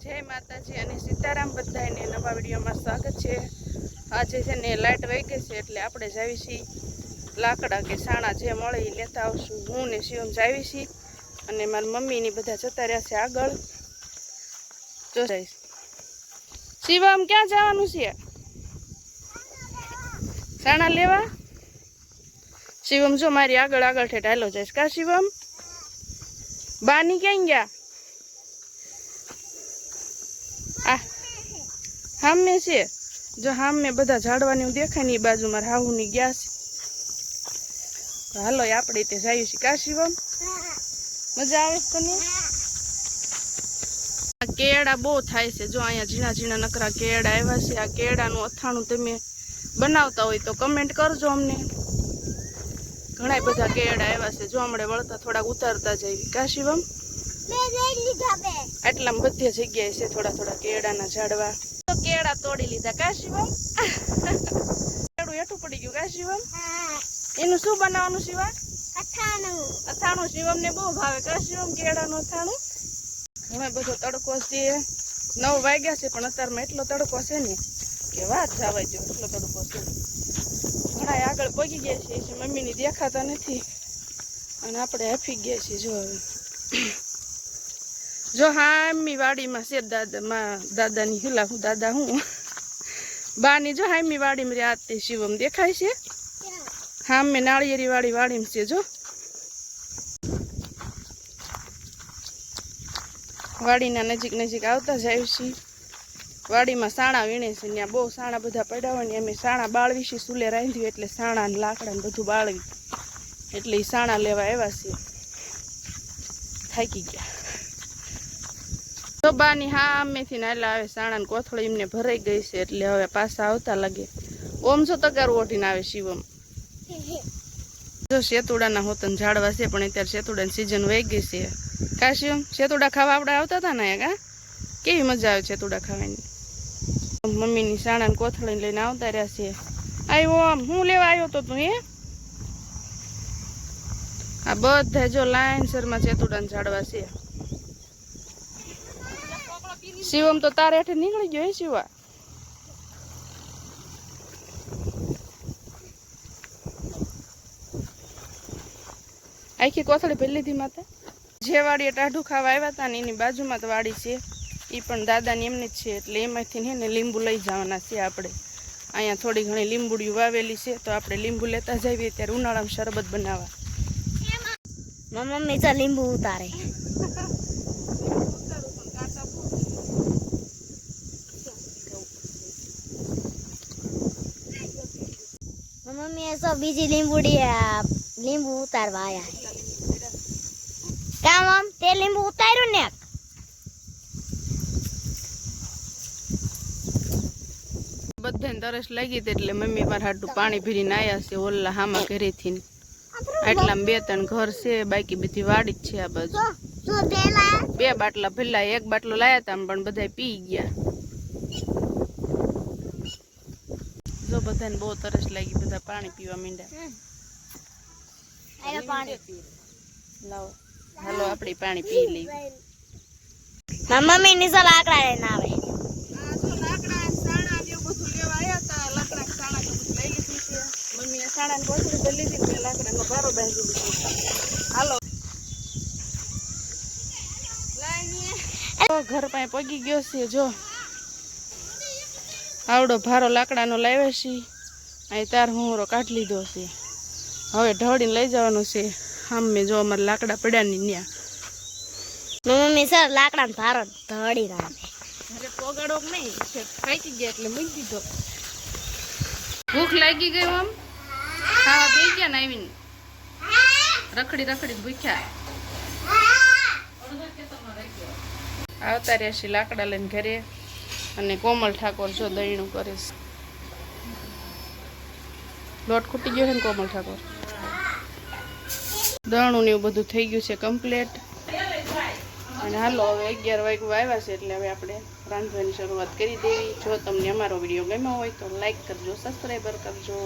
जय माताजी અને સીતારામ બધાને નવા વિડીયોમાં સ્વાગત છે। આજે છે ને લાઈટ વહી ગઈ છે એટલે આપણે જાવી છીએ લાકડા કે સાણા જે મળે એ લેતા આવશું। હું ને શિવમ જાવી છીએ અને મારી મમ્મી ની બધા જતા રહ્યા છે આગળ। જો જઈશ શિવમ ક્યાં જવાનું છે? સાણા લેવા? શિવમ જો મારી આગળ આગળ ઠેઠ હાલો જઈશ કા શિવમ? બાની ક્યાં ગયા? हम में से जो हम में बधा झाड़वानी देखाय ने बाजू मार हाहू नी गया छे। हालो आपणे ते जाई छी का शिवम? मजा आवे तने? आ केड़ा बो थाय छे जो अहींया झीणा झीणा नकरा केड़ा आव्या छे। आ केड़ानुं अथाणुं तमे बनावता होय तो कमेंट करजो अमने। घणाय बधा केड़ा आव्या छे जो हमणे वळता थोड़ा उतारता जाईवी का शिवम? आटलामां बधी जग्याए छे थोड़ा थोड़ा केड़ाना झाड़वा। तो केड़ा तोड़ी लीधा का शिवम? केड़ું હેઠું પડી ગયું કા શિવમ? એનું શું બનાવવાનું શિવા? અથાણું। અથાણું શિવમને બહુ ભાવે કા શિવમ કેળાનું અથાણું? હવે બધો તડકો છે 9 વાગ્યા છે પણ અત્યારમાં એટલો તડકો છે ને કે વાત જવા જો એટલો તડકો છે। ઘણા આગળ પગી ગયા છે એ મમ્મીની દેખાતા નથી અને આપણે હાફી ગયા છીએ। જો હવે जो हामी वाड़ी में से दादा नी हिला हूँ दादा हूँ बानी जो हामी वाड़ी में आते शिवम देखाय से हाँ में नारियेरी वाड़ी में से जो वाड़ी ना नजीक नजीक आवता जाय छी। वाड़ी में साणा वीणे छे त्यां बहु साणा बधा पड्या होय ने अमे साणा बाळवी छे चूले रांध्યું એટલે साणा ने लाकड़ा ने बधुं बाळवी એટલે ई साणा लेवा આવ્યા છે। થાકી ગયા तो बानी हाँ में थी नाला आवे साणा कोथળી एमने भराई गई से એટલે હવે પાછા આવતા લાગે। ઓમ જો તગાર ઓઢીને આવે શિવમ। જો શેતુડાના હોતન ઝાડવા છે પણ અત્યારે શેતુડાની સીઝન વહી ગઈ છે કા શિવમ? શેતુડા ખાવા આપણે આવતા હતા ને કા કેવી મજા આવે શેતુડા ખાવાની। મમ્મીની સાણાને કોથળી લઈને આવતા રહ્યા છે। આવ્યો આમ હું લેવા આવ્યો તો તું? આ બધા જો લાઈનસરમાં શેતુડાના ઝાડવા છે। शिवम तो तारे हेठे निकली गयो शिवा। आखी कोथળી भरी लीधी माता। जे वाड़ी टाढू खावा आव्या था ने एनी बाजुमां ज वाड़ी छे ई पण दादानी एमनी ज छे એટલે એમાંથી હે ને લીંબુ લઈ જવાના છે આપણે। અહીંયા થોડી ઘણી લીંબુડિયું વાવેલી છે તો આપણે લીંબુ લેતા જઈએ ત્યારે ઉનાળામાં શરબત બનાવવા। મમ્મી તો લીંબુ ઉતારે। मम्मी ऐसा बीजी लींबूडी लींबू उतारवा आया है क्या मम ते लींबू उतार्યું ने? બધાને તરસ લાગી હતી એટલે મમ્મી મારા હાટું પાણી ભરીને આયા છે ઓલા હામા ઘરેથી। આટલામાં 2-3 ઘર છે બાકી બધી વાડી જ છે આ બાજુ। 2 બાટલા ભરેલા 1 બાટલો લાયા હતા પણ બધાય પી ગયા। जो बधाने बहुत तरस लगी बधा पानी पीवा मींडा। आयो पानी लाओ हालो आपणी पानी पी ली। मम्मी ने सब लाकड़ा लेने आवे। हां जो लाकड़ा साणा ने બધું લેવા આયા તા લાકડા સાણા તો લઈ લીધી છે મમ્મીએ સાણાને કોથળી ભરી લીધી ને લાકડાનો ભારો બાંધી દીધો। હાલો લાઈની ઘર પાસે પગી ગયો છે જો आवड़ो भारो लाकड़ानो लाव्या छे। अहीं तार हुंरो काढी लीधो छे हवे ढळीने लई जवानो छे। सामे जो अमार लाकड़ा पड्या ने न्या मम्मी सर लाकड़ा भारो ढळी नाखे। अरे पोगाड़ो नहीं थाकी गया એટલે મૂકી દીધો। भूख लागी गई मम खावा बेही गया ने आवीने रखड़ी रखड़ी भूख्या आवता रह्या छे लाकड़ा लईने घरे। અને કોમલ ઠાકોર જો દહીણું કરે છે। લોટ ખૂટી ગયો છે ને કોમલ ઠાકોર દળનું ને એવું બધું થઈ ગયું છે કમ્પ્લીટ। અને હાલો હવે 11 વાગ્યા આવ્યા છે એટલે હવે આપણે રાંધવાની શરૂઆત કરી દેવી। જો તમને અમારો વિડીયો ગમ્યો હોય તો લાઈક કરજો, સબસ્ક્રાઈબર કરજો।